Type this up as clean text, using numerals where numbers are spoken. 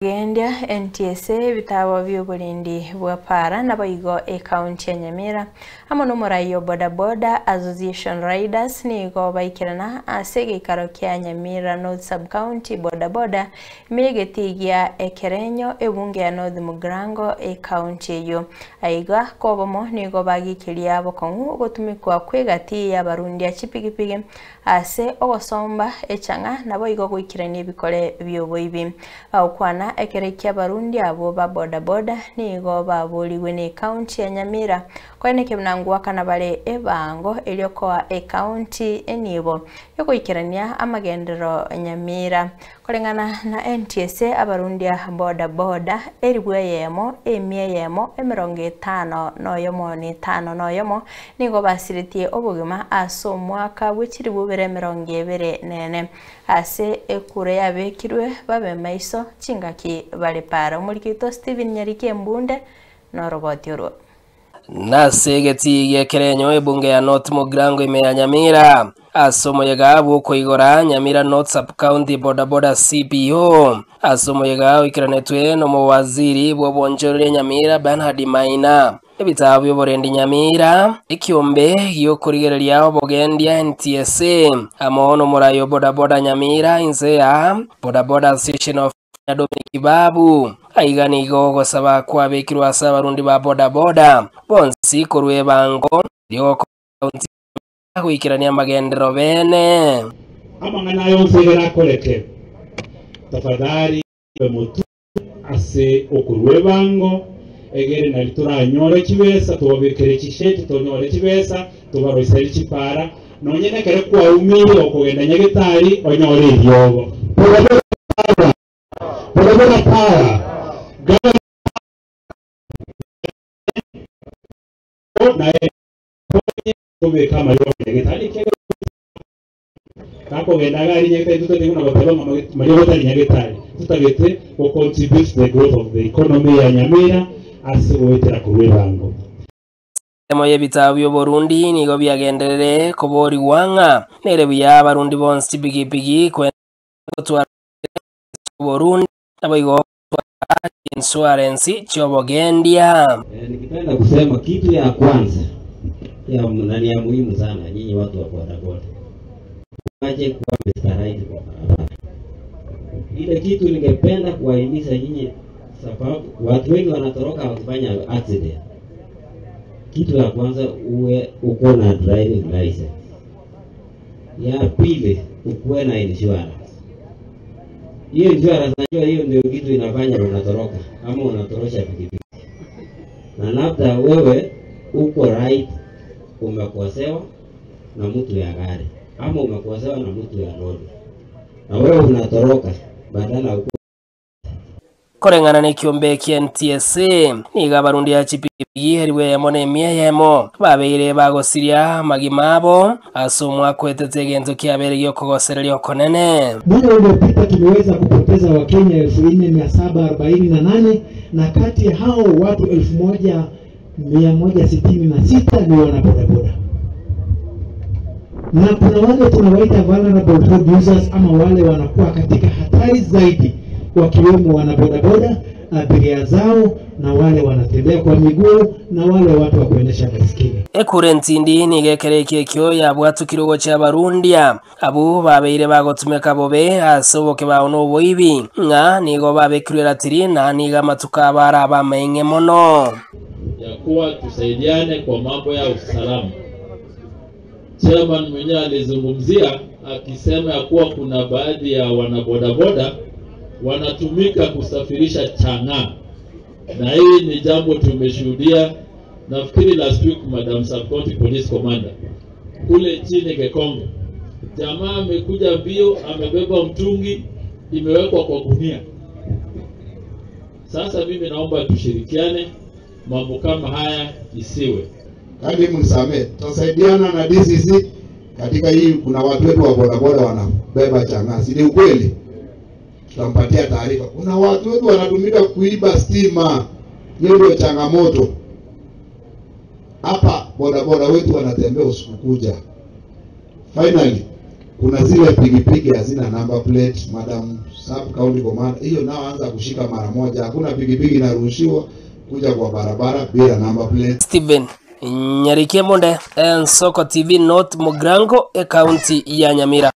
Gendia NTSA bitabo by'obulinzi bwa para nabayigo county ya Nyamira hamwe n'umurayo bodaboda Association Riders nigo bayikirana asege karo kya Nyamira North Sub County bodaboda imegetigia ekerenyo ebunge ya North Mugrango county yo aiga kobomo nigo bagikiria bokongu gotumikwa kwegati ya barundi ya chipigipigi ase ogosomba echanga nabayigo gwikirania bikore by'oboibi aukwana ekerekia barundi abo ba bodaboda nigo baburiwe ne county ya Nyamira kweneke mnangwa kana bale ebango eliokoa county enibo yokuikirania amagendero Nyamira kolengana na NTSA abarundi ya bodaboda eribwe yemo emie yemo 50 noyomo ni 5 noyomo nigo basiritie obugima aso mwaka wikiri bubere 24 ase ekure yabekirwe babe maiso chingaki bale para umurikito Steven Nyarike Mbunde no roboti oro nasegeti yekerenyo ebunge ya North Mugrango ya Nyamira asomoyega buko igora Nyamira North Sub County bodaboda CPO asomoyega ikiranetwe no muwaziri bwobonjorere Nyamira Bernard Maina ebitabo byoborendi Nyamira ikiombe yo kurigereria obogendia NTSA amono murayo bodaboda Nyamira inzea bodaboda Association of Dominic Babu aiganigo gosaba kwa bekirwa abarundi ba bodaboda bonsi korwe bango lyoko county kwikirania magendero bene amangana yose yarakoleke tafadhali bemutu ase okurwe bango egere na lituranyore kibesa tubabekere kisheti tonyore kibesa tubaroiseri kipara nonyene kare kwa umiri okogenda nyagetari onyore ibyobo bodaboda power na tobe kama yo nyagetari kero kako genda gari nyagetari tutatenguna batalo mariyo nyagetari tutagete ko contribute to the growth of the economy ya Nyamira asubwetera kuwebango Emoye bitabo byo Burundi nigo byagenderere kobori wanga nere bya barundi bonsi bigipigi kwetwa Burundi abayigo insurance chobogendia nikipenda kusema kitu ya kwanza ya ndani ya muhimu sana nyinyi watu wa bodaboda waje kuwa mstaraidi kwa barabara. Ile kitu ningependa kuwahimiza nyinyi sababu watu wengi wanatoroka wakifanya accident. Kitu ya kwanza uwe uko na driving license. Ya pili ukuwe na insurance. Hiyo insurance najua hiyo ndio kitu inafanya unatoroka ama unatorosha pikipiki. Na labda wewe uko right umekosewa na mtu ya gari ama umekosewa na mtu ya lori. Na wewe unatoroka badala uko korengana ne kiombe ki NTSA niga barundi ya chipigi heriwe yemo ne mieyemo babeire bagosiria magimabo asomwa kwetete gento kiabere yo kogosererio konene mwaka uliopita tumeweza kupoteza Wakenya 4748 na kati ya hao watu 1166 ni wanabodaboda. Na kuna wale tunawaita vulnerable road users ama wale wanakuwa katika hatari zaidi wakiwemo wanabodaboda, abiria zao na wale wanatembea kwa miguu na wale watu wa kuendesha baiskeli. Ekurenti ndi nigekereke kyo ya bwatu kirogo cha barundia abo babeire bagotumeka bobe asoboke baono boibi nga nigo babekirira tiri na niga matuka bara bamenge mono ya kuwa tusaidiane kwa mambo ya usalama. Chairman mwenyewe alizungumzia akisema ya kuwa kuna baadhi ya wanabodaboda wanatumika kusafirisha chang'aa, na hii ni jambo tumeshuhudia. Nafikiri last week Madam Sub-County Police Commander kule chini Gekongo, jamaa amekuja mbio amebeba mtungi imewekwa kwa gunia. Sasa mimi naomba tushirikiane mambo kama haya isiwe. Kadi mnisamee, tusaidiana na DCC katika hii. Kuna watu wetu wa bodaboda wanabeba chang'aa, si ukweli? Tutampatia taarifa. Kuna watu wetu wanatumika kuiba stima. Hiyo ndio changamoto. Hapa bodaboda wetu wanatembea usiku kuja. Finally, kuna zile pigipigi hazina number plate, madam sub county commander, hiyo nao anza kushika mara moja. Hakuna pigipigi inarushiwa kuja kwa barabara bila number plate. Steven Nyarike Monde, Soko TV North Mogrango, county ya Nyamira.